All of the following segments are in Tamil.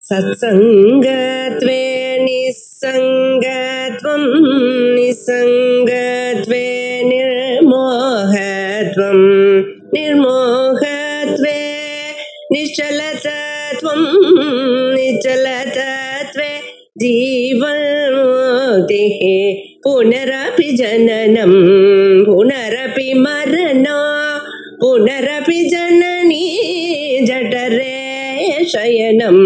सत्संगत्वे निस्संगत्वं निस्संगत्वे निर्मोहत्वं निर्मोहत्वे निश्चलतत्वं निश्चलतत्वे जीवन्मुक्तिः पुनरपि जननं पुनरपि मरणं पुनरपि जननी जठरे शयनम्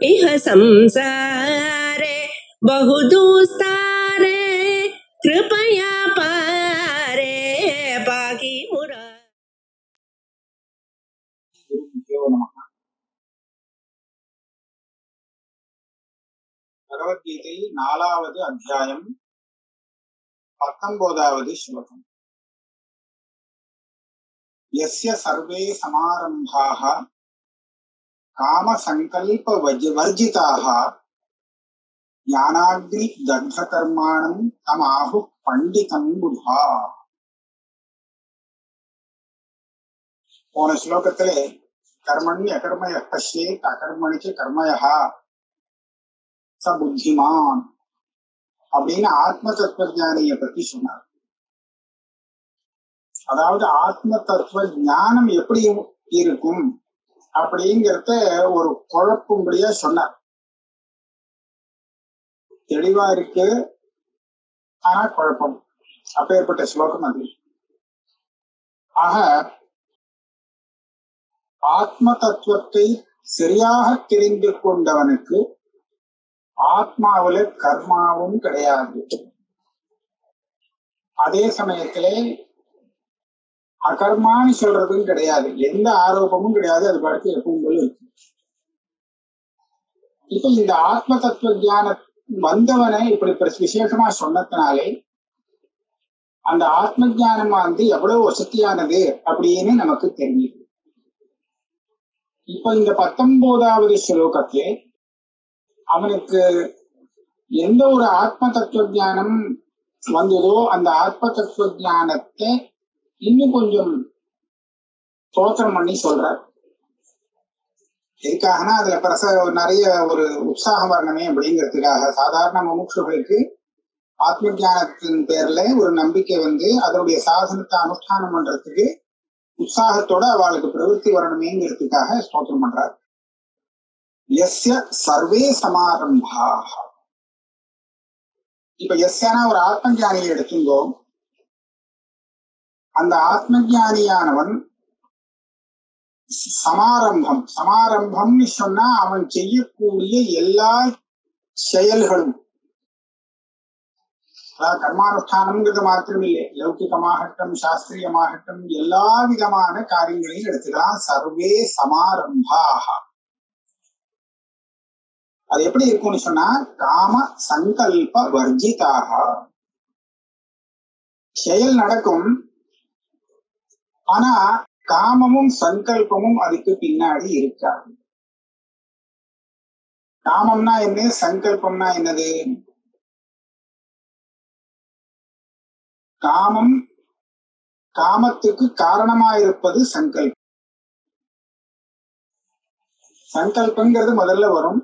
इह संसारे बहुदुस्तारे कृपया पारे पाहि मुरारे. பகவத்கீதை 4வது அத்தியாயம் 19வது ஸ்லோகம். யஸ்ய சர்வே சமாரம்பாः காம சங்கல்ப வர்ஜிதாः ஞானாக்னி தக்த கர்மாணம் தமாஹு பண்டிதம் புதா. போன ஸ்லோகத்திலே கர்மணி அகர்மய பஷ்யேத் அகர்மணிக்கு கர்மயः ச புத்திமான் அப்படின்னு ஆத்ம தத்துவ ஞானிய பத்தி சொன்னார். அதாவது ஆத்ம தத்துவ ஞானம் எப்படி இருக்கும் அப்படிங்கிறத ஒரு குழப்பும்படியா சொன்னார். தெளிவா இருக்கு, ஆனா குழப்பம். அப்பேற்பட்ட ஸ்லோகம் அது. ஆக ஆத்ம தத்துவத்தை சரியாக தெரிந்து கொண்டவனுக்கு ஆத்மாவில கர்மாவும் கிடையாது. அதே சமயத்திலே அகர்மான்னு சொல்றதும் கிடையாது, எந்த ஆரோபமும் கிடையாது, அது பாட்டுக்கு எப்பவும் போல இருக்கு. இப்ப இந்த ஆத்ம தத்துவ ஞான வந்தவனை இப்படி விசேஷமா சொன்னதுனாலே அந்த ஆத்ம ஞானம் எவ்வளவு வசதியானது அப்படின்னு நமக்கு தெரியுது. இப்ப இந்த 19வது ஸ்லோகத்திலே அவனுக்கு எந்த ஒரு ஆத்ம தத்துவ ஞானம் வந்ததோ அந்த ஆத்ம தத்துவ ஞானத்தை இன்னும் கொஞ்சம் தோற்றம் பண்ணி சொல்றார். எதுக்காகனா அதுல நிறைய ஒரு உற்சாகம் வரணுமே அப்படிங்கிறதுக்காக. சாதாரண முமுட்சுகளுக்கு ஆத்ம ஞானத்தின் பேர்ல ஒரு நம்பிக்கை அதனுடைய சாதனத்தை அனுஷ்டானம் பண்றதுக்கு உற்சாகத்தோட அவளுக்கு பிரவருத்தி வரணுமேங்கிறதுக்காக ஸ்தோத்திரம் பண்றார். யஸ்ய சர்வே சமாரம்பாः. இப்ப யஸ்யனா ஒரு ஆத்ம ஞானியை எடுத்துங்கோ. அந்த ஆத்ம ஞானியானவன் சமாரம்பம்னு சொன்னா அவன் செய்யக்கூடிய எல்லா செயல்களும், அதாவது கர்மானுஷ்டானம்ங்கிறது மாத்திரம் இல்லை, லௌகிகமாகட்டும் சாஸ்திரியமாகட்டும் எல்லா விதமான காரியங்களையும் எடுத்துக்கலாம். சர்வே சமாரம்பாः. அது எப்படி இருக்கும்னு சொன்னா காம சங்கல்ப வர்ஜிதாக. செயல் நடக்கும், ஆனா காமமும் சங்கல்பமும் அதுக்கு பின்னாடி இருக்காது. காமம்னா என்ன, சங்கல்பம்னா என்னது? காமத்துக்கு காரணமாயிருப்பது சங்கல்பம். சங்கல்பங்கிறது முதல்ல வரும்,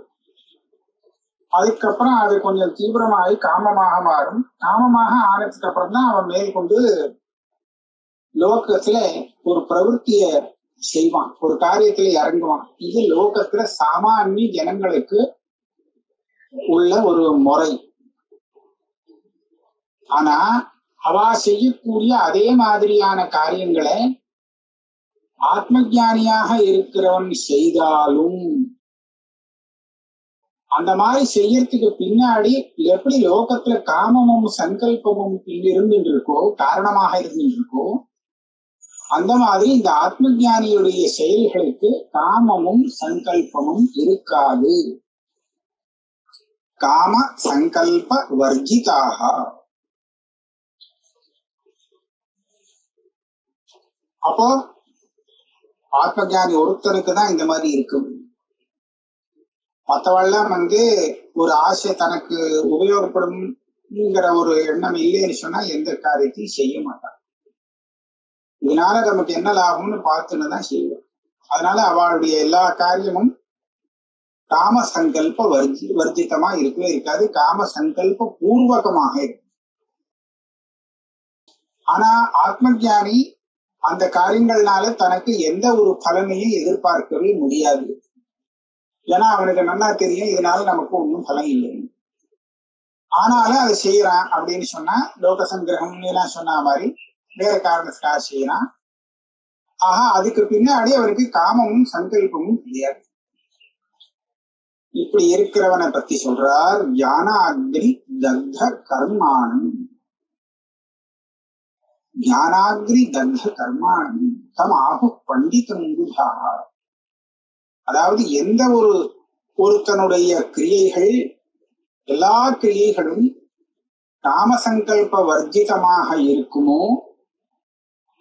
அதுக்கப்புறம் அது கொஞ்சம் தீவிரமாகி காமமாக மாறும். காமமாக ஆனதுக்கு அப்புறம் தான் அவன் மேற்கொண்டு லோகத்துல ஒரு பிரவருத்திய செய்வான், ஒரு காரியத்துல இறங்குவான். இது லோகத்துல சாமானிய ஜனங்களுக்கு உள்ள ஒரு முறை. ஆனா அவ செய்யக்கூடிய அதே மாதிரியான காரியங்களை ஆத்ம ஞானியாக இருக்கிறவன் செய்தாலும் அந்த மாதிரி செய்யறதுக்கு பின்னாடி எப்படி லோகத்துல காமமும் சங்கல்பமும் இருந்துட்டு இருக்கோ, காரணமாக இருந்துட்டு இருக்கோ, அந்த மாதிரி இந்த ஆத்ம ஞானியுடைய செயல்களுக்கு காமமும் சங்கல்பமும் இருக்காது. காம சங்கல்ப வர்ஜிதாக. அப்போ ஆத்ம ஞானி ஒருத்தருக்கு தான் இந்த மாதிரி இருக்கும். மற்றவெல்லாம் ஒரு ஆசை தனக்கு உபயோகப்படும்ங்கிற ஒரு எண்ணம் இல்லைன்னு சொன்னா எந்த காரியத்தையும் செய்ய மாட்டான். இதனால நமக்கு என்ன லாபம்னு பார்த்துன்னு தான் செய்வோம். அதனால அவளுடைய எல்லா காரியமும் காம சங்கல்ப வர்ஜிதமா இருக்கவே இருக்காது, காம சங்கல்ப பூர்வகமாக இருக்கும். ஆனா ஆத்ம ஞானி அந்த காரியங்கள்னால தனக்கு எந்த ஒரு பலனையும் எதிர்பார்க்கவே முடியாது. ஏன்னா அவனுக்கு நல்லா தெரியும் இதனால நமக்கு ஒன்றும் பலன் இல்லை. ஆனாலும் அதை செய்யறான் அப்படின்னு சொன்னா லோக சங்கிரகம் எல்லாம் சொன்ன மாதிரி வேற காரணத்துக்காக செய்யறான். ஆஹா, அதுக்கு பின்னாடி அவருக்கு காமமும் சங்கல்பமும் கிடையாது. இப்படி இருக்கிறவனை பத்தி சொல்றார், ஞானாக்னி தக்த கர்மாணம். ஞானாக்னி தக்த கர்மாணம் தம் ஆகு பண்டிதம். அதாவது எந்த ஒருத்தனுடைய கிரியைகள், எல்லா கிரியைகளும் காமசங்கல்ப வர்ஜிதமாக இருக்குமோ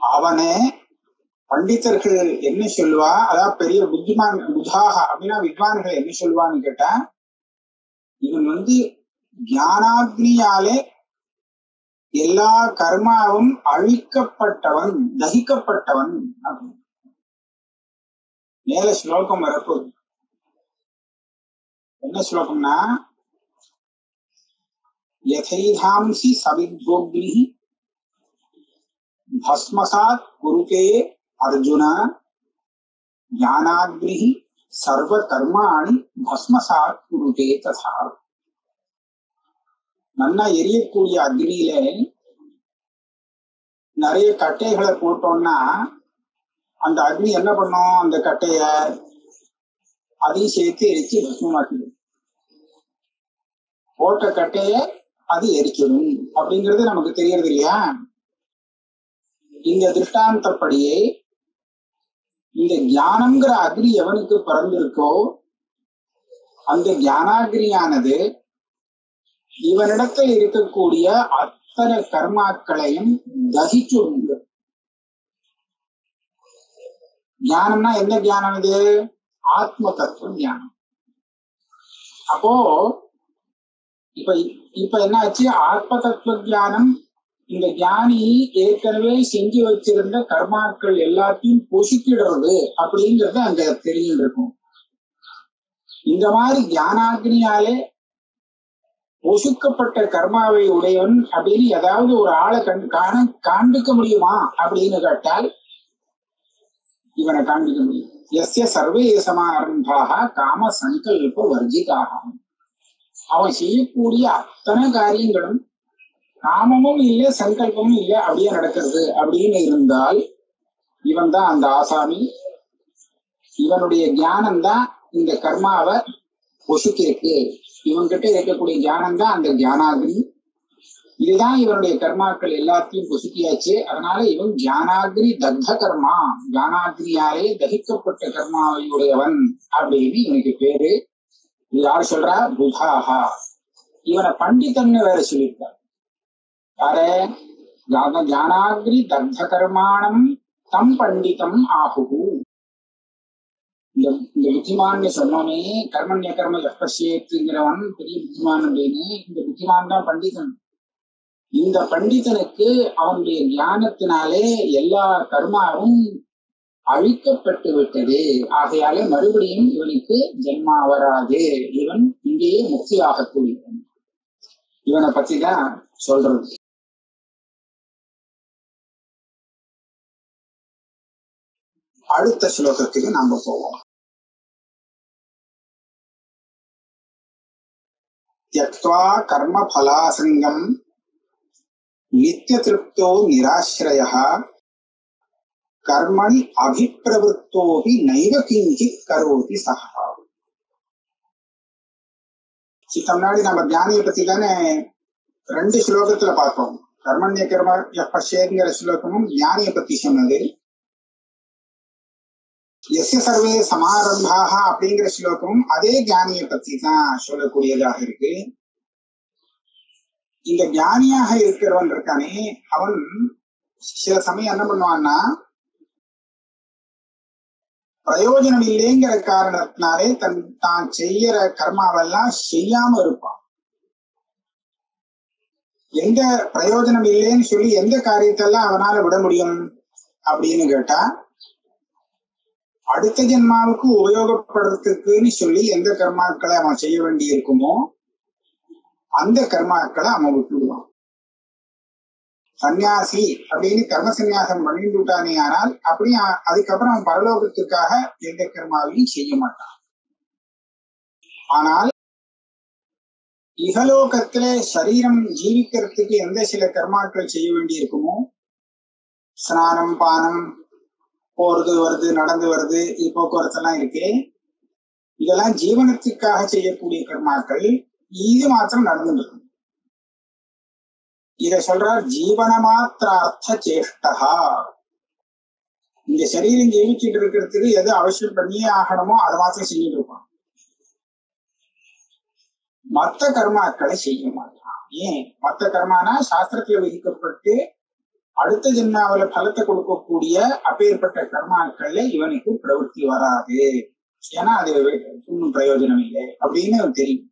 அவனை பண்டிதர்கள் என்ன சொல்லுவா, அதாவது பெரிய புத்தாக அப்படின்னா வித்வான்கள் என்ன சொல்லுவான்னு கேட்டா, இவன் ஞானாக்னியாலே எல்லா கர்மாவும் அழிக்கப்பட்டவன், தகிக்கப்பட்டவன் அப்படின்னு. மேல ஸ்லோகம் வரப்போகுது. என்ன ஸ்லோகம்னா, யதைதாம்சி சவித்வோக்னி பஸ்மசாத் குருதே அர்ஜுன ஞானாக்னி சர்வ கர்மாணி பஸ்மசாத் குருதே ததா. நல்லா எரியக்கூடிய அக்னியில நிறைய கட்டைகளை போட்டோம்னா அந்த அக்னி என்ன பண்ணும், அந்த கட்டைய அதையும் சேர்த்து எரிச்சு பஸ்மமாக்கிடும். போட்ட கட்டைய அது எரிக்கணும் அப்படிங்கிறது நமக்கு தெரியறது இல்லையா? இந்த திருஷ்டாந்தப்படியே இந்த ஞானம்ங்கிற அக்னி எவனுக்கு பிறந்திருக்கோ அந்த ஞானாகிரியானது இவனிடத்தில் இருக்கக்கூடிய அத்தனை கர்மாக்களையும் தகிச்சுடுங்க. ஞானம்னா என்ன ஞானம்? இது ஆத்ம தத்துவ ஞானம். அப்போ இப்ப என்ன ஆச்சு, ஆத்ம தத்துவ ஞானம் இந்த ஞானி ஏற்கனவே செஞ்சு வச்சிருந்த கர்மாக்கள் எல்லாத்தையும் பொசுக்கிடுறது அப்படிங்கறது அங்க தெரியும் இருக்கும். இந்த மாதிரி ஞானாக்னியாலே பொசுக்கப்பட்ட கர்மாவை உடையவன் அப்படின்னு ஏதாவது ஒரு ஆளை காண்பிக்க முடியுமா அப்படின்னு கேட்டால் இவனை காண்பிக்க முடியும். எஸ்ய சர்வே சமாரம்பாக காம சங்கல்ப வர்ஜிதாக. அவன் செய்யக்கூடிய அத்தனை காரியங்களும் காமமும் இல்லை சங்கல்பமும் இல்லை, அப்படியே நடக்கிறது அப்படின்னு இருந்தால் இவன் தான் அந்த ஆசாமி. இவனுடைய ஞானம் தான் இந்த கர்மாவை பொசுக்கிருக்கு. இவன்கிட்ட இருக்கக்கூடிய ஞானம் தான் அந்த ஞானாகினி. இதுதான் இவனுடைய கர்மாக்கள் எல்லாத்தையும் பொசுக்கியாச்சு. அதனால இவன் ஞானாகினி தக்த கர்மா, ஞானாகினியாலே தகிக்கப்பட்ட கர்மாவை உடையவன் அப்படின்னு இவனுக்கு பேரு. இது யாரு சொல்றா? புதாகா. இவனை பண்டிதன்னு வேற சொல்லியிருக்கார். யார? ஞானாகினி தக்த கர்மாணம் தம் பண்டிதம் ஆகு. இந்த புத்திமான்னு சொன்னோன்னே கர்மண்ய கர்ம எப்பசியத்துங்கிறவன் பெரிய புத்திமான் அப்படின்னு. இந்த புத்திமான் தான் பண்டிதன். இந்த பண்டிதனுக்கு அவனுடைய ஞானத்தினாலே எல்லா கர்மாவும் அழிக்கப்பட்டு விட்டது. ஆகையாலே மறுபடியும் இவனுக்கு ஜென்மா வராது. இவன் இங்கேயே முக்தியாகக்கூடியவன். இவனை பத்தி தான் சொல்றது. அடுத்த ஸ்லோகத்துக்கு நாம போவோம். த்யக்த்வா கர்ம பலாசங்கம் நித்ய திருப்தோ நிராஸ்ரயः கர்மணி அபிப்பிரவருத்தோபி நைவ கிஞ்சித் கரோதி சஹா. முன்னாடி நம்ம ஞானியை பத்தி தானே 2 ஸ்லோகத்துல பார்த்தோம். கர்மண்ய கர்ம பஷ்யேங்கிற ஸ்லோகமும் ஞானியை பத்தி சொன்னது. எஸ்ய சர்வே சமாரம்பாக அப்படிங்கிற ஸ்லோகமும் அதே ஞானியை பத்தி தான் சொல்லக்கூடியதாக இருக்கு. இந்த ஞானியாக இருக்கிறவன் இருக்கானே, அவன் சில சமயம் என்ன பண்ணுவான்னா, பிரயோஜனம் இல்லைங்கிற காரணத்தினாலே தான் செய்யற கர்மாவெல்லாம் செய்யாம இருப்பான். எந்த பிரயோஜனம் இல்லைன்னு சொல்லி எந்த காரியத்தெல்லாம் அவனால விட முடியும் அப்படின்னு கேட்டா, அடுத்த ஜென்மாவுக்கு உபயோகப்படுறதுக்குன்னு சொல்லி எந்த கர்மாக்களை அவன் செய்ய வேண்டி இருக்குமோ அந்த கர்மாக்களை அவன் விட்டுடுவான். சன்னியாசி அப்படின்னு கர்ம சந்நியாசம் பண்ணிட்டு விட்டானே ஆனால் அப்படி அதுக்கப்புறம் அவன் பரலோகத்துக்காக எந்த கர்மாவையும் செய்ய மாட்டான். ஆனால் இகலோகத்துல சரீரம் ஜீவிக்கிறதுக்கு எந்த சில கர்மாக்கள் செய்ய வேண்டி இருக்குமோ, ஸ்நானம், பானம், போறது வருது, நடந்து வருது, போக்குவரத்து எல்லாம் இருக்கே, இதெல்லாம் ஜீவனத்துக்காக செய்யக்கூடிய கர்மாக்கள். இது மாத்திரம் நடந்துட்டு இருக்கும். இத சொல்றார் ஜீவன மாத்திரார்த்த சேஷ்டா. இந்த சரீரம் ஜீவிச்சுட்டு இருக்கிறதுக்கு எது அவசியம் பண்ணியே ஆகணுமோ அதை மாத்திரம் செஞ்சுட்டு இருப்பான். மற்ற கர்மாக்களை செய்ய மாட்டான். ஏன்? மற்ற கர்மானா சாஸ்திரத்துல விதிக்கப்பட்டு அடுத்த ஜென்மாவில பலத்தை கொடுக்கக்கூடிய அப்பேற்பட்ட கர்மாக்கள்ல இவனுக்கு பிரவൃத்தி வராது. ஏன்னா அது ஒன்னும் பிரயோஜனம் இல்லை அப்படின்னு தெரியும்.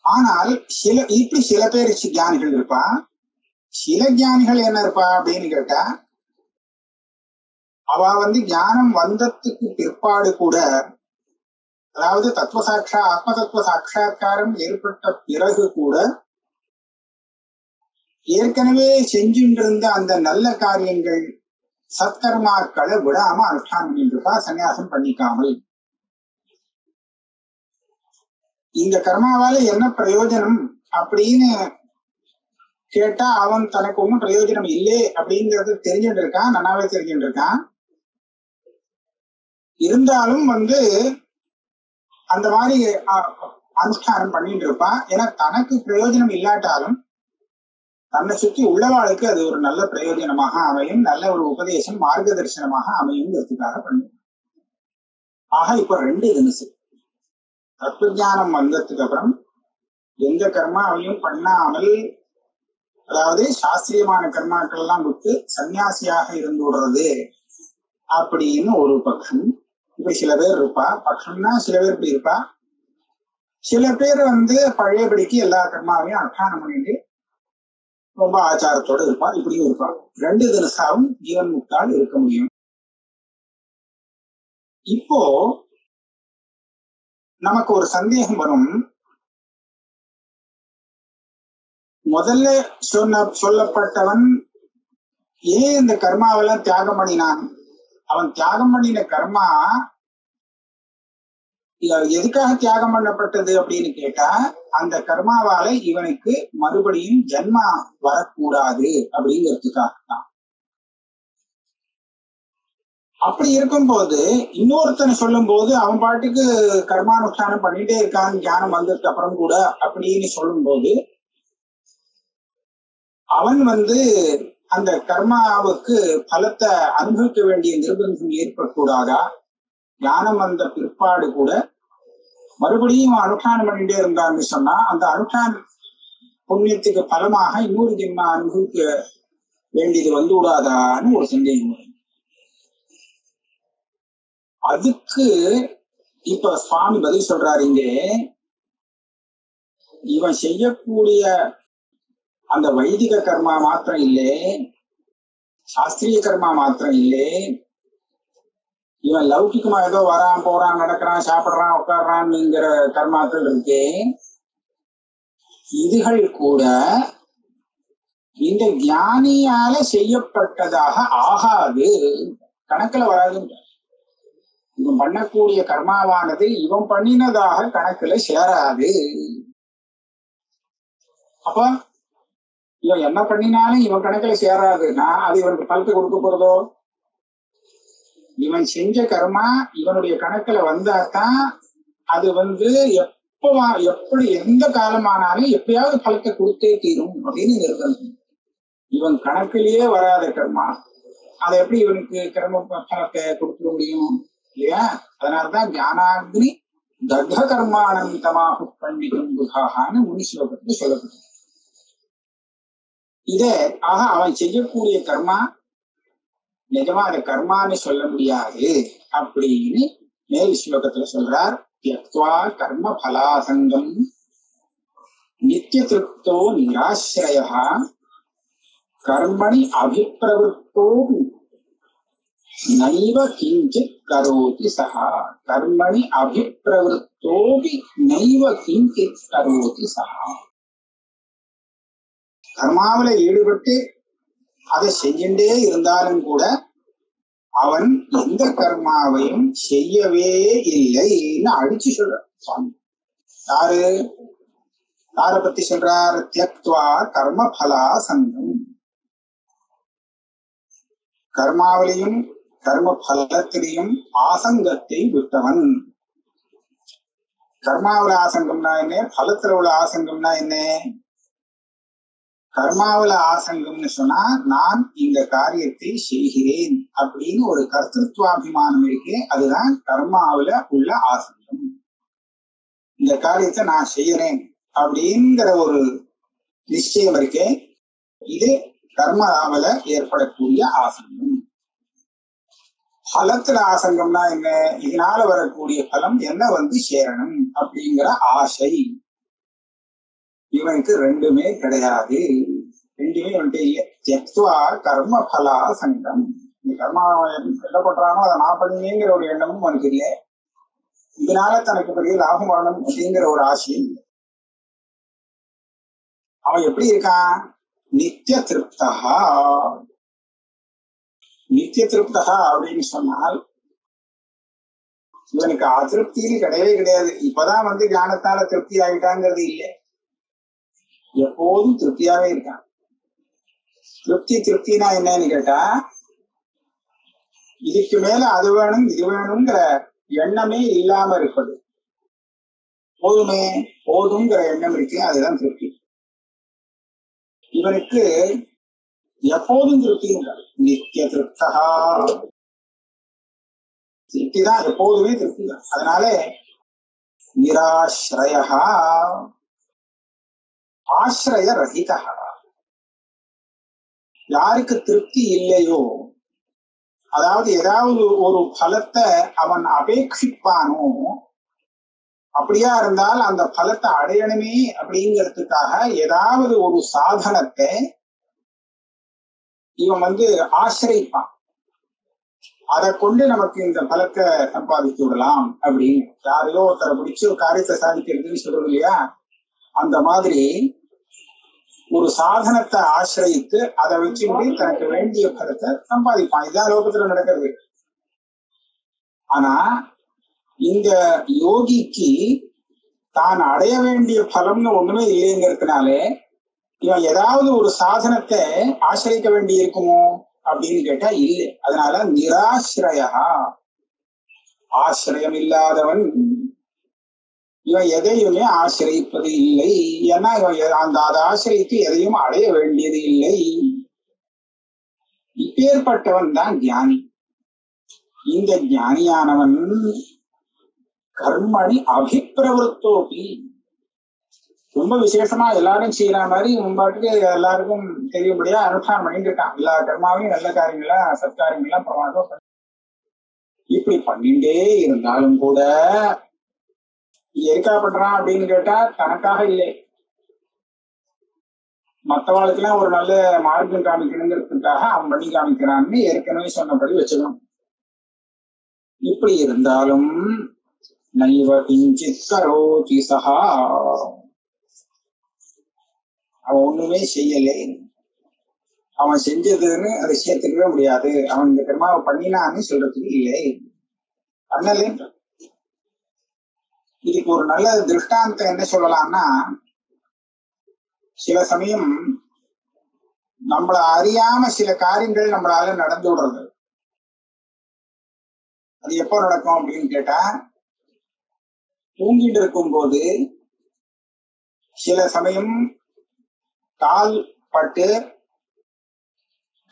ஆனால் இப்படி சில பேர் ஞானிகள் இருப்பா. சில ஞானிகள் என்ன இருப்பா அப்படின்னு கேட்டா, அவ ஞானம் வந்ததுக்கு பிற்பாடு கூட, அதாவது ஆத்ம தத்துவ சாட்சா்காரம் ஏற்பட்ட பிறகு கூட ஏற்கனவே செஞ்சுட்டு இருந்த அந்த நல்ல காரியங்கள் சத்கர்மாக்களை விடாம அனுஷ்டானம் பண்ணிருப்பா, சன்னியாசம் பண்ணிக்காமல். இந்த கர்மாவால என்ன பிரயோஜனம் அப்படின்னு கேட்டா அவன் தனக்கு ஒன்றும் பிரயோஜனம் இல்லை அப்படிங்கறது தெரிஞ்சுட்டு இருக்கான், நன்னாவே தெரிஞ்சுட்டு இருக்கான். இருந்தாலும் அந்த மாதிரி அனுஷ்டானம் பண்ணிட்டு இருப்பான். ஏன்னா தனக்கு பிரயோஜனம் இல்லாட்டாலும் தன்னை சுற்றி உள்ளவாளுக்கு அது ஒரு நல்ல பிரயோஜனமாக அமையும், நல்ல ஒரு உபதேசம் மார்க்க தரிசனமாக அமையுங்கிறதுக்காக பண்ணும். ஆக இப்ப 2 தினசு தத்துவஞானம் வந்ததுக்கு அப்புறம் எந்த கர்மாவையும் பண்ணாமல், அதாவது சாஸ்திரியமான கர்மாக்கள் எல்லாம் விட்டு சன்னியாசியாக இருந்து விடுறது அப்படின்னு ஒரு பட்சம். இப்படி சில பேர் இருப்பா. பட்சம்னா சில பேர் இப்படி இருப்பா. சில பேர் பழையபடிக்கு எல்லா கர்மாவையும் அனுஷ்டானம் பண்ணிட்டு ரொம்ப ஆச்சாரத்தோட இருப்பா. இப்படியும் இருப்பா. 2 தினசாவும் ஜீவன் முக்தால் இருக்க முடியும். இப்போ நமக்கு ஒரு சந்தேகம் வரும். முதல்ல சொல்லப்பட்டவன் ஏன் இந்த கர்மாவெல்லாம் தியாகம் பண்ணினான்? அவன் தியாகம் பண்ணின கர்மா எதுக்காக தியாகம் பண்ணப்பட்டது அப்படின்னு கேட்டா, அந்த கர்மாவால இவனுக்கு மறுபடியும் ஜன்மா வரக்கூடாது அப்படிங்கிறதுக்காகத்தான். அப்படி இருக்கும்போது இன்னொருத்தனை சொல்லும் போது அவன் பாட்டுக்கு கர்மானுஷ்டானம் பண்ணிட்டே இருக்கான் ஞானம் வந்ததுக்கு அப்புறம் கூட அப்படின்னு சொல்லும் போது அவன் அந்த கர்மாவுக்கு பலத்தை அனுபவிக்க வேண்டிய நிர்பந்தம் ஏற்படக்கூடாதா? ஞானம் வந்த பிற்பாடு கூட மறுபடியும் அனுஷ்டானம் பண்ணிட்டே இருந்தான்னு சொன்னா அந்த அனுஷ்டான புண்ணியத்துக்கு பலமாக இன்னொரு ஜென்மா அனுபவிக்க வேண்டியது விடாதான்னு ஒரு சந்தேகம். அதுக்கு இப்ப சுவாமி பதில் சொல்றாரு. இங்கே இவன் செய்யக்கூடிய அந்த வைதிக கர்மா மாத்திரம் இல்லை, சாஸ்திரிய கர்மா மாத்திரம் இல்லை, இவன் லௌகிகமா ஏதோ வரான் போறான் நடக்கிறான் சாப்பிடுறான் உட்காடுறான்ங்கிற கர்மாக்கள் இருக்கே, இதுகள் கூட இந்த ஞானியால செய்யப்பட்டதாக ஆகாது, கணக்குல வராது. இவன் பண்ணக்கூடிய கர்மாவானது இவன் பண்ணினதாக கணக்குல சேராது. அப்ப இவன் என்ன பண்ணினாலும் இவன் கணக்குல சேராதுன்னா அது இவனுக்கு பலத்தை கொடுக்க போறதோ? இவன் செஞ்ச கர்மா இவனுடைய கணக்குல வந்தாதான் அது எப்படி எந்த காலமானாலும் எப்பயாவது பலத்தை கொடுத்தே தீரும் அப்படின்னு நிர்பந்தம். இவன் கணக்கிலேயே வராத கர்மா அதை எப்படி இவனுக்கு கர்ம பலத்தை கொடுக்க முடியும் இல்லையா? அதனாலதான் ஞானாக்னி தக்த கர்மானந்தமாக பண்டிதம் புகான்னு முனிஸ்லோகத்துக்கு சொல்லப்பட்டது. ஆக அவன் செய்யக்கூடிய கர்மா நிஜமா அதை கர்மான்னு சொல்ல முடியாது அப்படின்னு மேல் ஸ்லோகத்துல சொல்றார். தியக்த்வா கர்ம பலாசங்கம் நித்திய திருப்தோ நிராஸ்ரயா கர்மணி அபிப்பிரவருத்தோ நைவ கிஞ்சித் கரோதி சஹா கர்மணி அபிப்பிரவருத்தோபி நைவ கிஞ்சித் கரோதி சஹா. கர்மாவில ஈடுபட்டு அதை செஞ்சுட்டே இருந்தாலும் கூட அவன் எந்த கர்மாவையும் செய்யவே இல்லைன்னு அடிச்சு சொல்றார் சுவாமி. யாரை பத்தி சொல்றார்? தியக்த்வா கர்ம பலா சங்கம். கர்மாவிலையும் கர்ம பலத்திலையும் ஆசங்கத்தை விட்டவன். கர்மாவில ஆசங்கம்னா என்ன, பலத்துல உள்ள ஆசங்கம்னா என்ன? கர்மாவில ஆசங்கம்னு சொன்னா நான் இந்த காரியத்தை செய்கிறேன் அப்படின்னு ஒரு கர்த்திருவாபிமானம் இருக்கு, அதுதான் கர்மாவில உள்ள ஆசங்கம். இந்த காரியத்தை நான் செய்யறேன் அப்படிங்கிற ஒரு நிச்சயம் இருக்கே, இது கர்மாவில ஏற்படக்கூடிய ஆசங்கம். பலத்துல ஆசங்கம்னா என்ன? இதனால வரக்கூடிய பலம் என்ன வந்து சேரணும் அப்படிங்கிற ஆசை. இவனுக்கு ரெண்டுமே கிடையாது. ரெண்டுமே வந்துட்டு இல்லை. தியக்த்வா கர்ம பலா சங்கம். இந்த கர்மா என்ன பண்றானோ அதை நான் பண்ணுங்கிற ஒரு எண்ணமும் அவனுக்கு இல்லை. இதனால தனக்கு பெரிய லாபம் வரணும் அப்படிங்கிற ஒரு ஆசையும் இல்லை. அவன் எப்படி இருக்கான்? நித்திய திருப்தா. நித்திய திருப்தா அப்படின்னு சொன்னால் இவனுக்கு அதிருப்தியில் கிடையவே கிடையாது. இப்பதான் வந்து ஞானத்தால திருப்தி ஆகிட்டாங்கிறது இல்லை, எப்போதும் திருப்தியாவே இருக்கான். திருப்தினா என்னன்னு கேட்டா, இதுக்கு மேல அது வேணும் இது வேணுங்கிற எண்ணமே இல்லாம இருப்பது. போதுங்கிற எண்ணம் இருக்கு, அதுதான் திருப்தி. இவனுக்கு எப்போதும் திருப்தி. நித்திய திருப்தா. திருப்தி தான், எப்போதுமே திருப்தி தான். அதனால நிராஸ்ரய ஆசிரய ரஹிதா. யாருக்கு திருப்தி இல்லையோ, அதாவது ஏதாவது ஒரு பலத்தை அவன் அபேட்சிப்பானோ, அப்படியா இருந்தால் அந்த பலத்தை அடையணுமே அப்படிங்கிறதுக்காக ஏதாவது ஒரு சாதனத்தை இவன் வந்து ஆசிரிப்பான். அதை கொண்டு நமக்கு இந்த பலத்தை சம்பாதித்து விடலாம் அப்படின்னு. யாரையோ ஒருத்தரை பிடிச்சு ஒரு காரியத்தை சாதிக்கிறதுன்னு சொல்றது இல்லையா, அந்த மாதிரி ஒரு சாதனத்தை ஆசிரியித்து அதை வச்சுக்கிட்டு தனக்கு வேண்டிய பலத்தை சம்பாதிப்பான். இதுதான் லோகத்துல நடக்கிறது. ஆனா இந்த யோகிக்கு தான் அடைய வேண்டிய பலம்னு ஒண்ணுமே இல்லைங்கிறதுனாலே இவன் ஏதாவது ஒரு சாதனத்தை ஆசிரியிக்க வேண்டி இருக்குமோ அப்படின்னு கேட்டா இல்லை. அதனால நிராசிரயா, ஆசிரியம் இல்லாதவன். இவன் எதையுமே ஆசிரியிப்பது இல்லை. ஏன்னா இவன் அதை ஆசிரியித்து எதையும் அடைய வேண்டியது இல்லை. இப்பேற்பட்டவன் தான் ஞானி. இந்த ஞானியானவன் கர்மணி அபிப்பிரவருத்தோபி, ரொம்ப விசேஷமா எல்லாரும் செய்யற மாதிரி முன்பாட்டுக்கு எல்லாருக்கும் தெரியும்படியா அனுஷ்டானம் பண்ணிட்டு இருக்கான். எல்லா கர்மாவையும் நல்ல காரியங்களா சத்காரியங்கள்லாம் பிரமாதம் இப்படி பண்ணிட்டே இருந்தாலும் கூட எதுக்கா பண்றான் அப்படின்னு கேட்டா தனக்காக இல்லை, மற்றவாளுக்கு எல்லாம் ஒரு நல்ல மார்க்கம் காமிக்கணுங்கிறதுக்காக அவன் பண்ணி காமிக்கிறான்னு ஏற்கனவே சொன்னபடி வச்சுக்கணும். இப்படி இருந்தாலும் நைவ கிஞ்சித் கரோதி சஹா, அவன் ஒண்ணுமே செய்யலை. அவன் செஞ்சதுன்னு அதை சேர்த்துக்கவே முடியாது. அவன் இந்த கர்மாவை பண்ணினான்னு சொல்றதுக்கு இல்லை, பண்ணலே. இதுக்கு ஒரு நல்ல திருஷ்டாந்தம் என்ன சொல்லலாம்னா, சில சமயம் நம்மள அறியாம சில காரியங்கள் நம்மளால நடந்து விடுறது. அது எப்போ நடக்கும் அப்படின்னு கேட்டா, தூங்கிட்டு இருக்கும் போது சில சமயம் கால் பட்டு,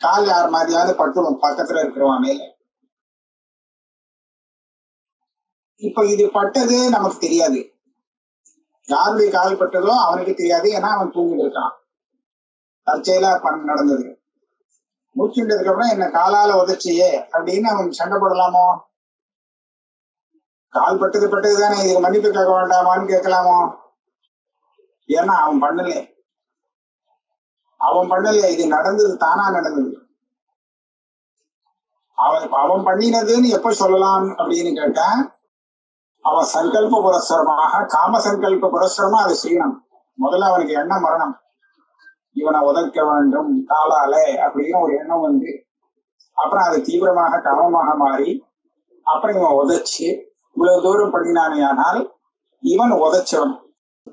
கால் யார் மாதிரியாவது பட்டுடும் பக்கத்துல இருக்கிறவன் மேல. இப்ப இது பட்டது நமக்கு தெரியாது, யாருடைய கால் பட்டதோ அவனுக்கு தெரியாது, ஏன்னா அவன் தூங்கிட்டு இருக்கான். தற்செயலா நடந்தது. மூச்சுட்டதுக்கு அப்புறம் என்ன காலால உதச்சியே அப்படின்னு அவன் சண்டை போடலாமோ? கால் பட்டது தானே, இதுக்கு மன்னிப்பு கேட்க வேண்டாமான்னு கேட்கலாமோ? ஏன்னா அவன் பண்ணல, இது நடந்தது, தானா நடந்தது. அவன் பண்ணினதுன்னு எப்ப சொல்லலாம் அப்படின்னு கேட்டா, அவன் சங்கல்ப புரஸ்தரமாக காம சங்கல்ப புரஸ்தரமா அதை செய்யணும். முதல்ல அவனுக்கு எண்ணம் வரணும், இவனை உதைக்க வேண்டும் காலால அப்படிங்கிற ஒரு எண்ணம் வந்து, அப்புறம் அது தீவிரமாக காமமாக மாறி, அப்புறம் இவன் உதைச்சு இவ்வளவு தூரம் பண்ணினானே ஆனால் இவன் உதைச்சவன்,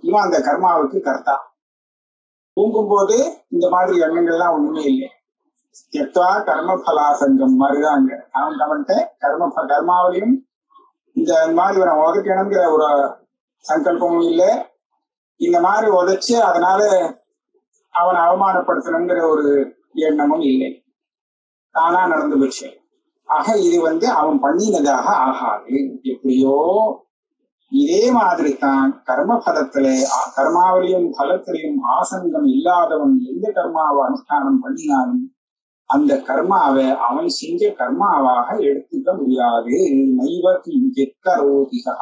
இவன் அந்த கர்மாவுக்கு கர்த்தா. தூங்கும் போது இந்த மாதிரி எண்ணங்கள்லாம் ஒண்ணுமே இல்லை. எத்தா கர்ம பலாசங்கம் மாதிரிதான் அவன்கிட்ட கர்மாவிலையும் இந்த மாதிரி இவனை உதைக்கணுங்கிற ஒரு சங்கல்பமும் இல்லை. இந்த மாதிரி உதைச்சு அதனால அவனை அவமானப்படுத்தணுங்கிற ஒரு எண்ணமும் இல்லை. தானா நடந்து போச்சு. ஆக இது அவன் பண்ணினதாக ஆகாது. எப்படியோ இதே மாதிரி தான் கர்ம பலத்திலே கர்மாவிலையும் பலத்திலையும் ஆசங்கம் இல்லாதவன் எந்த கர்மாவை அனுஷ்டானம் பண்ணினாலும் அந்த கர்மாவை அவன் செஞ்ச கர்மாவாக எடுத்துக்க முடியாது. நைவத்தி ஜெக்கரோதிசா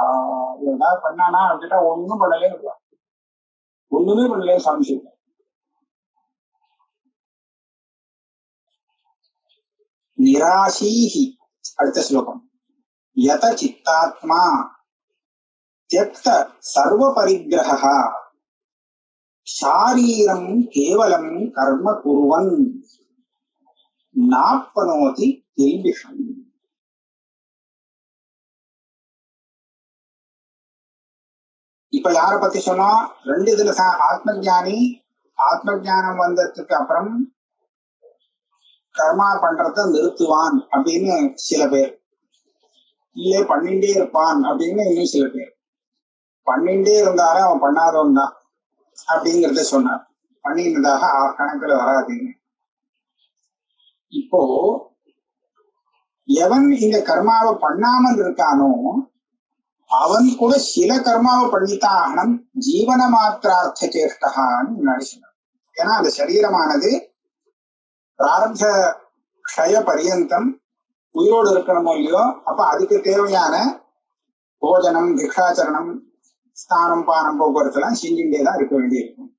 ஏதாவது பண்ணானா அப்படின்னா ஒண்ணும் பண்ணலே இருக்கலாம், ஒண்ணுமே பண்ணலே சமைச்சிருக்க. நிராசீஹி அடுத்த ஸ்லோகம். யத சித்தாத்மா त्यक्त सर्व परिग्रह शारीरं केवलं कर्म कुर्वन् नाप्नोति किल्बिषम्. இப்ப யார பத்தி சொன்னா, ரெண்டு இதுல ஆத்ம ஞானம் வந்ததுக்கு அப்புறம் கர்மா பண்றத நிறுத்துவான் அப்படின்னு சில பேர், இல்லே பண்ணிட்டே இருப்பான் அப்படின்னு இன்னும் சில பேர். பண்ணிட்டே இருந்தாலும் அவன் பண்ணாதவன் தான் அப்படிங்கறத சொன்னார். பண்ணினதாக கணக்குல வராதுன்னு. இப்போ எவன் இந்த கர்மாவை பண்ணாமல் இருக்கானோ அவன் கூட சில கர்மாவை பண்ணித்தான் ஆகணும். ஜீவன மாத்திரார்த்த சேஷ்டகான்னு முன்னாடி சொன்னார். ஏன்னா அந்த சரீரமானது பிராரப்த க்ஷய பரியந்தம் உயிரோடு இருக்கணுமோ இல்லையோ, அப்ப அதுக்கு தேவையான போஜனம், பிக்ஷாச்சரணம், ஸ்நானம், பானம், போக்குவரத்து எல்லாம் செஞ்சுட்டேதான் இருக்க வேண்டியிருக்கும்.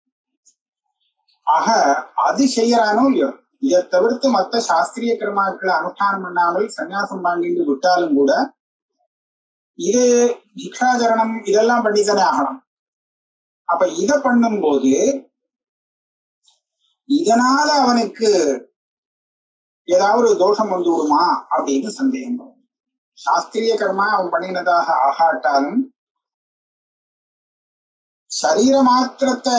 ஆக அது செய்யறானோ இல்லையோ, இதை தவிர்த்து மற்ற சாஸ்திரிய கர்மாக்களை அனுஷ்டானம் பண்ணாமல் சன்னியாசம் வாங்கிட்டு விட்டாலும் கூட இது பிக்ஷாச்சரணம் இதெல்லாம் பண்ணித்தானே ஆகணும். அப்ப இதை பண்ணும் போது இதனால அவனுக்கு ஏதாவது ஒரு தோஷம் வந்து விடுமா அப்படின்னு சந்தேகம். சாஸ்திரிய கர்மா அவன் பண்ணினதாக ஆகாட்டாலும் சரீர மாத்திரத்தை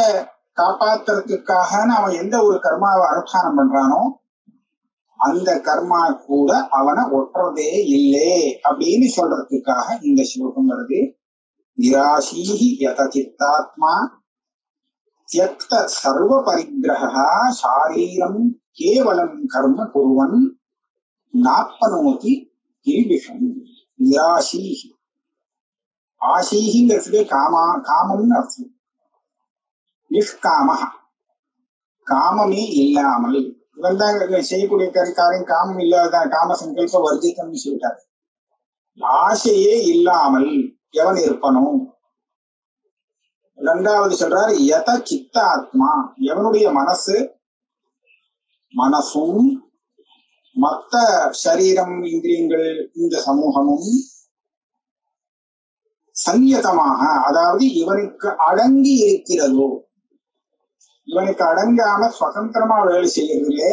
காப்பாத்துறதுக்காக அவன் எந்த ஒரு கர்மாவை அனுஷ்டானம் பண்றானோ அந்த கர்மா கூட அவனை ஒட்டுறதே இல்லை அப்படின்னு சொல்றதுக்காக இந்த ஸ்லோகம் வருது. நிராசீஹி யத சித்தாத்மா त्यक्त सर्व परिग्रह शारीरं केवलं कर्म कुर्वन् नाप्नोति किल्बिषम्. निराशीहि ஆசீஹிங்கிறதுக்கு காமம்னு அர்த்தம். நிஷ்காமஹ காமமே இல்லாமல். இவன் தான் செய்யக்கூடிய காரியம் காமம் இல்லாத காம சங்கல்ப வர்ஜிதம்னு சொல்லிட்டாரு. ஆசையே இல்லாமல் எவன் இருப்பனும். இரண்டாவது சொல்றாரு யத சித்த ஆத்மா, எவனுடைய மனசும் மத்த சரீரம் இந்திரியங்கள் இந்த சமூகமும் சன்யதமாக, அதாவது இவனுக்கு அடங்கி இருக்கிறதோ, இவனுக்கு அடங்காம சுதந்திரமா வேலை செய்யறதுலே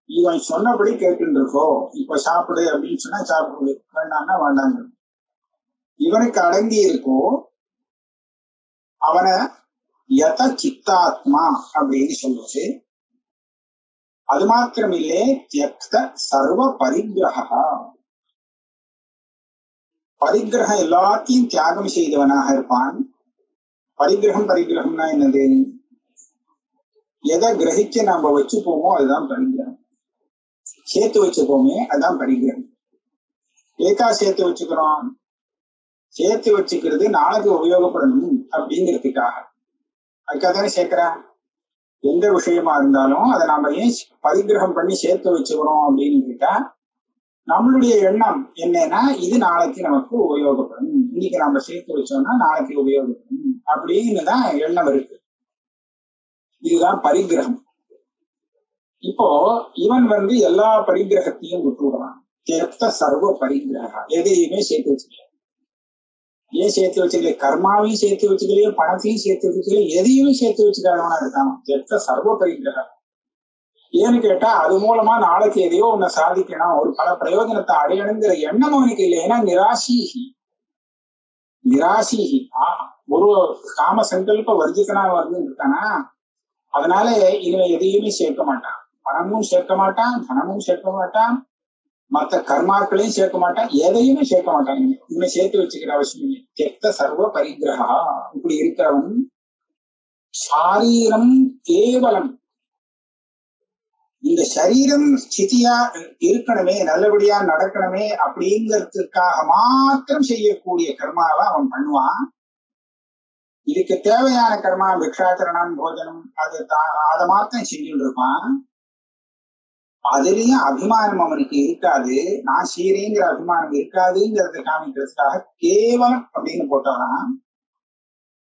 இவன் சொன்னபடி கேட்டு இருக்கோ. இப்ப சாப்பிடு அப்படின்னு சொன்னா சாப்பிடு, வேண்டாம்னா வேண்டாங்க. இவனுக்கு அடங்கி இருக்கோ அவனை யத சித்தாத்மா அப்படின்னு சொல்றது. அது மாத்திரமில்லே தியக்த சர்வ பரிகிரஹா, பரிகிரகம் எல்லாத்தையும் தியாகம் செய்தவனாக இருப்பான். பரிகிரகம்னா என்னது? எதை கிரகிச்சு நாம வச்சுப்போமோ அதுதான் பரிகிரகம். சேர்த்து வச்சுப்போமே அதுதான் பரிகிரகம். ஏக்கா சேர்த்து வச்சுக்கிறோம், சேர்த்து வச்சுக்கிறது நாளைக்கு உபயோகப்படணும் அப்படிங்கிறதுக்காக. அதுக்காக தானே சேர்க்கிறேன். எந்த விஷயமா இருந்தாலும் அதை நாம ஏன் பரிகிரகம் பண்ணி சேர்த்து வச்சுக்கிறோம் அப்படின்னு கேட்டா, நம்மளுடைய எண்ணம் என்னன்னா இது நாளைக்கு நமக்கு உபயோகப்படும், இன்னைக்கு நாம சேர்த்து வச்சோம்னா நாளைக்கு உபயோகப்படும் அப்படின்னு தான் எண்ணம் இருக்கு. இதுதான் பரிகிரகம். இப்போ இவன் எல்லா பரிகிரகத்தையும் விட்டுவிடுறான். தியக்த சர்வ பரிகிரகா. எதையுமே சேர்த்து வச்சுக்கல. ஏன் சேர்த்து வச்சுக்கல? கர்மாவையும் சேர்த்து வச்சுக்கலையே, பணத்தையும் சேர்த்து வச்சுக்கல, எதையுமே சேர்த்து வச்சுக்காதவனா இருக்கான். தியக்த சர்வ பரிகிரகா. ஏன்னு கேட்டா அது மூலமா நாளைக்கு எதையோ ஒன்ன சாதிக்கணும், ஒரு பல பிரயோஜனத்தை அடையணுங்கிற எண்ணம் அவனுக்கு இல்லை. ஏன்னா நிராசீகி ஒரு காம சங்கல்ப வர்ஜிக்கனா இருக்கானா. அதனால இவன் எதையுமே சேர்க்க மாட்டான். பணமும் சேர்க்க மாட்டான், தனமும் சேர்க்க மாட்டான், மற்ற கர்மாக்களையும் சேர்க்க மாட்டான், எதையுமே சேர்க்க மாட்டான். இவனை சேர்த்து வச்சுக்கிற அவசியம் இல்லை. கெத்த சர்வ பரிகிரகா. இப்படி இருக்கிறவன் சாரீரம் கேவலம், இந்த சரீரம் ஸ்திதியா இருக்கணுமே, நல்லபடியா நடக்கணுமே அப்படிங்கிறதுக்காக மாத்திரம் செய்யக்கூடிய கர்மாவை அவன் பண்ணுவான். இதுக்கு தேவையான கர்மா பிக்ஷாச்சரணம், போஜனம், அதை மாத்திரம் செஞ்சுட்டு இருப்பான். அதுலயும் அபிமானம் அவனுக்கு இருக்காது. நான் சீரேங்கிற அபிமானம் இருக்காதுங்கிறத காமிக்கிறதுக்காக கேவலம் அப்படின்னு போட்டான்.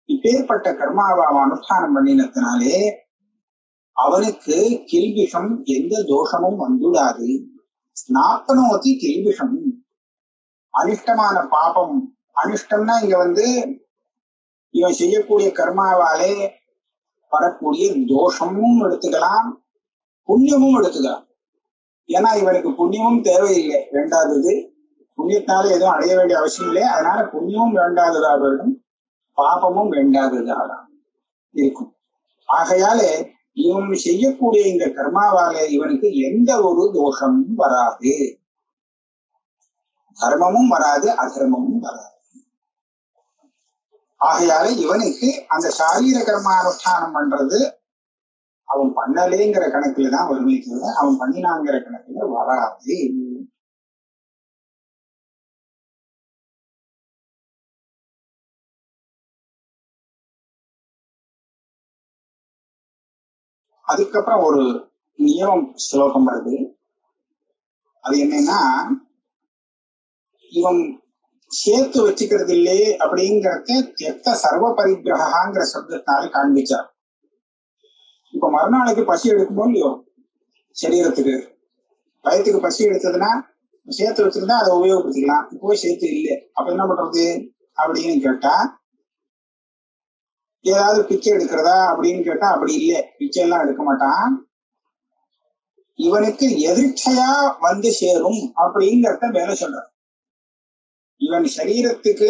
இப்பேற்பட்ட கர்மாவை அவன் அனுஷ்டானம் பண்ணினதுனாலே அவனுக்கு கில்பிஷம், எந்த தோஷமும் வந்துடாது. ஸ்நாப்பனோதி கில்பிஷம், அனிஷ்டமான பாபம். அனிஷ்டம்னா இங்க இவன் செய்யக்கூடிய கர்மாவாலே வரக்கூடிய தோஷமும் எடுத்துக்கலாம், புண்ணியமும் எடுத்துக்கலாம். ஏன்னா இவனுக்கு புண்ணியமும் தேவையில்லை, வேண்டாதது. புண்ணியத்தால எதுவும் அடைய வேண்டிய அவசியம் இல்லை. அதனால புண்ணியமும் வேண்டாததாக இருக்கும், பாபமும் வேண்டாததாக இருக்கும். ஆகையாலே இவன் செய்யக்கூடிய இந்த கர்மாவாலே இவனுக்கு எந்த ஒரு தோஷமும் வராது, தர்மமும் வராது, அதர்மமும் வராது. ஆகையால இவனுக்கு அந்த சாரீர கர்மா அனுஷ்டானம் பண்றது அவன் பண்ணலேங்கிற கணக்குல தான் வருமே தவிர அவன் பண்ணினாங்கிற கணக்குல வராது. அதுக்கப்புறம் ஒரு நியமம் ஸ்லோகம் வருது. அது என்னன்னா, இவன் சேர்த்து வச்சுக்கிறது இல்லையே அப்படிங்கறத தியக்த சர்வ பரிகிரகாங்கிற சப்தத்தினால காண்பிச்சார். இப்ப மறுநாளைக்கு பசி எடுக்குமோ இல்லையோ, சரீரத்துக்கு வயத்துக்கு பசி எடுத்ததுன்னா சேர்த்து வச்சிருந்தா அதை உபயோகப்படுத்திக்கலாம். இப்போ சேர்த்து இல்லை, அப்ப என்ன பண்றது அப்படின்னு கேட்டா, ஏதாவது பிச்சை எடுக்கிறதா அப்படின்னு கேட்டா அப்படி இல்லை, பிச்சை எல்லாம் எடுக்க மாட்டான். இவனுக்கு எதிர்ச்சையா சேரும் அப்படிங்கிறத மேல சொல்ற. இவன் சரீரத்துக்கு,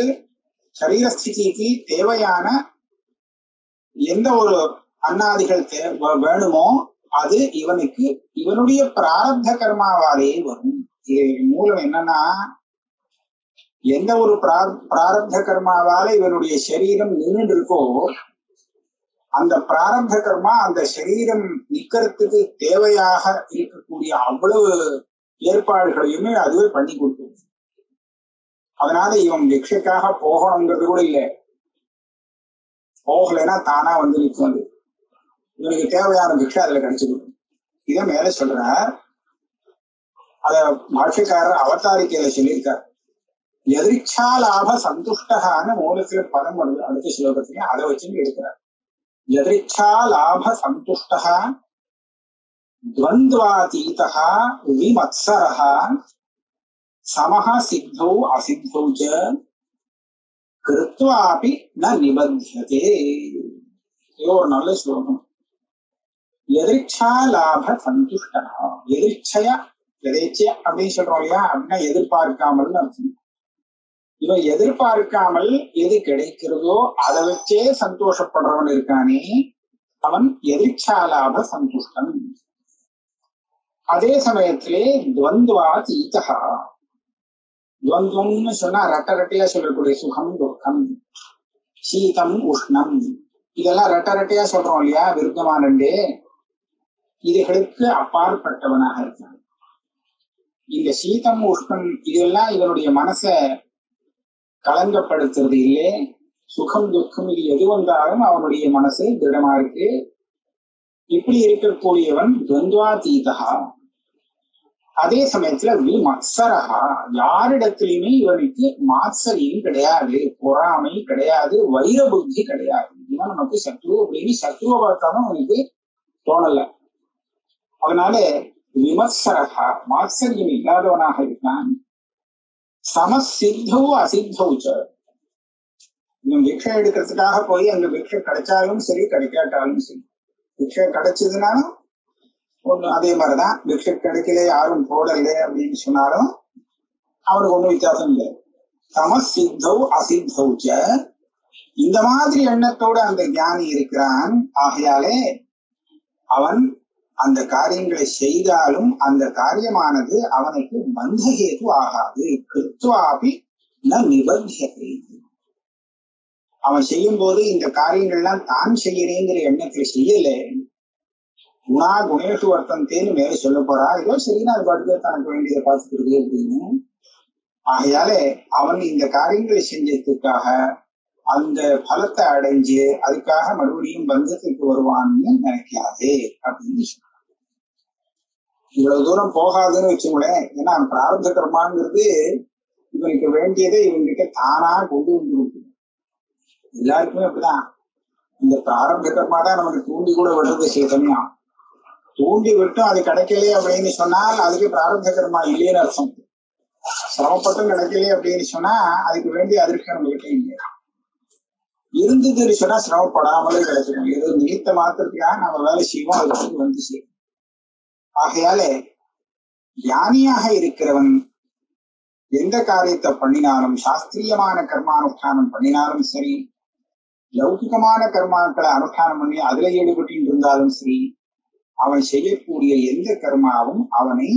சரீரஸ்திதிக்கு தேவையான எந்த ஒரு அன்னாதிகள் வேணுமோ அது இவனுக்கு இவனுடைய பிராரப்த கர்மாவாலே வரும். மூலம் என்னன்னா, எந்த ஒரு பிராரப்த கர்மாவால இவனுடைய சரீரம் நின்று இருக்கோ அந்த பிராரப்த கர்மா அந்த சரீரம் நிக்கிறதுக்கு தேவையாக இருக்கக்கூடிய அவ்வளவு ஏற்பாடுகளையுமே அதுவே பண்ணி கொடுக்கும். அதனால இவன் பிக்ஷைக்காக போகணுங்கிறது கூட இல்லை, போகலைன்னா தானா நிற்கும். அது இவனுக்கு தேவையான பிக்ஷை அதுல கிடைச்சு கொடுக்கும். இதை மேல சொல்ற. அத பாஷ்யக்காரர் அவதாரிக்கையில சொல்லியிருக்கார். எதிர்ச்சா லாப சந்துஷ்டகான்னு மூலத்துல பதம் வருது அடுத்த ஸ்லோகத்திலே, அதை வச்சு எடுக்கிறார். எதிர்ச்சா லாப சந்துஷ்டகா துவந்த்வாதீதா விமத்சரஹா சமஹ சித்தௌ அசித்தௌ ச கிருத்வாபி ந நிபத்யதே. இது ஒரு நல்ல ஸ்லோகம். எதிர்ச்சா லாப சந்துஷ்டகா, எதிர்ச்சையா, எதேச்சையா அப்படின்னு சொல்றோம் இல்லையா, அப்படின்னா எதிர்பார்க்காமல் அர்த்தம். இவன் எதிர்பார்க்காமல் எது கிடைக்கிறதோ அதை வச்சே சந்தோஷப்படுறவன் இருக்கானே அவன் எதிர்ச்சாலாப சந்துஷ்டன். அதே சமயத்திலே துவந்த்வாதீதா, துவந்தம்னு சொன்னா ரெட்டரையா சொல்லக்கூடிய சுகம் துக்கம், சீதம் உஷ்ணம், இதெல்லாம் ரெட்டரையா சொல்றோம் இல்லையா, விருத்தமான ரெண்டு, இதுகளுக்கு அப்பாற்பட்டவனாக இருக்கான். இந்த சீதம் உஷ்ணம் இதெல்லாம் இவனுடைய மனசை கலங்கப்படுத்துறது இல்லை. சுகம் துக்கம் இது எது வந்தாலும் அவனுடைய மனசு திடமா இருக்கு. இப்படி இருக்கக்கூடியவன் துவந்த்வாதீதா. அதே சமயத்துல விமத்சரஹா, யாரிடத்திலுமே இவனுக்கு மாத்சரியம் கிடையாது, பொறாமை கிடையாது, வைர புத்தி கிடையாது. இவன் நமக்கு சத்ரு அப்படின்னு சத்ருவை பார்த்தாலும் அவனுக்கு தோணல. அதனால விமர்சரகா மாத்சரியம் இல்லாதவனாக இருக்கான். சமசித்தௌ அசித்தௌச்ச, இவன் பிக்ஷை எடுக்கிறதுக்காக போய் அங்க பிக்ஷை கிடைச்சாலும் சரி கிடைக்காட்டாலும் சரி, பிக்ஷை கிடைச்சதுனாலும் ஒண்ணு அதே மாதிரிதான், பிக்ஷை கிடைக்கல யாரும் போடல அப்படின்னு சொன்னாலும் அவனுக்கு ஒண்ணும் வித்தியாசம் இல்லை. சமசித்தௌ அசித்தௌச்ச, இந்த மாதிரி எண்ணத்தோட அந்த ஞானி இருக்கிறான். ஆகையாலே அவன் அந்த காரியங்களை செய்தாலும் அந்த காரியமானது அவனுக்கு பந்தஹேது ஆகாது. கிருத்வாபி ந நிபத்தியதே. அவன் செய்யும் போது இந்த காரியங்கள்லாம் தான் செய்யறேங்கிற எண்ணத்துல செய்யல. குணா குணேஷு வர்த்தந்தேன்னு மேல சொல்ல போறா. ஏதோ சரின்னா அது பாட்டுக்கு தனக்கு வேண்டியதை பார்த்துக்கிறது அப்படின்னு. ஆகையாலே அவன் இந்த காரியங்களை செஞ்சதுக்காக அந்த பலத்தை அடைஞ்சு அதுக்காக மறுபடியும் பந்தத்துக்கு வருவான்னு நினைக்காதே அப்படின்னு சொல்றான். இவ்வளவு தூரம் போகாதுன்னு வச்சுங்களேன். ஏன்னா பிராரப்த கர்மாங்கிறது இவனுக்கு வேண்டியதை இவன்கிட்ட தானா கொண்டு வந்து எல்லாருக்குமே அப்படிதான். இந்த பிராரப்த கர்மா தான் நமக்கு தூண்டி கூட விடுறது சில சமயம். தூண்டி விட்டும் அது கிடைக்கலையே அப்படின்னு சொன்னால் அதுக்கு பிராரப்த கர்மா இல்லைன்னு அர்த்தம். சிரமப்பட்டும் கிடைக்கலையே அப்படின்னு சொன்னா அதுக்கு வேண்டிய அதிர்ஷ்டம் நம்ம கிட்ட இல்லையா. இருந்ததுன்னு சொன்னா சிரமப்படாமலே கிடைச்சிடும். ஏதோ நிமித்த மாத்திரத்துக்காக நம்ம வேலை செய்வோம், அதுக்கு வந்து செய்யும். ஆகையாலே ஞானியாக இருக்கிறவன் எந்த காரியத்தை பண்ணினாலும், சாஸ்திரியமான கர்மானுஷ்டானம் பண்ணினாலும் சரி, லௌகிகமான கர்மாக்களை அனுஷ்டானம் பண்ணி அதுல ஈடுபட்டு இருந்தாலும் சரி, அவன் செய்யக்கூடிய எந்த கர்மாவும் அவனை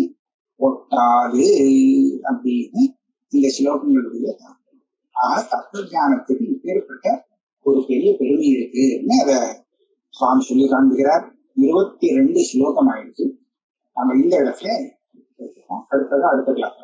ஒட்டாது அப்படின்னு இந்த ஸ்லோகங்களுடைய தாக்கம். ஆக தத்துவ ஞானத்துக்கு இப்பேற்பட்ட ஒரு பெரிய பெருமை இருக்குன்னு அதை சுவாமி சொல்லி காண்பிக்கிறார். 22 ஸ்லோகம் ஆயிடுச்சு. நம்ம இந்த இடத்துல அடுத்த கிளாஸ்